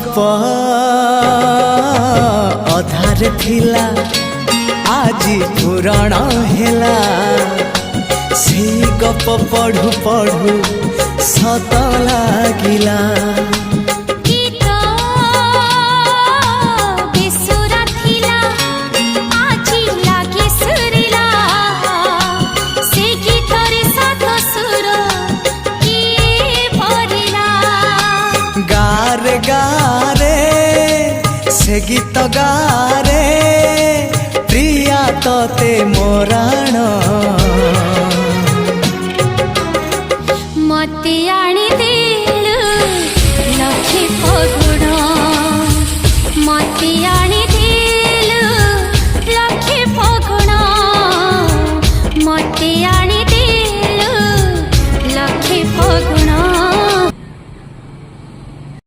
गप अधार थिला आजी पुराण हेला से गप पढ़ु पढ़ु सत लागिला गारे गारे से गीत गारे प्रिया तोते मोराण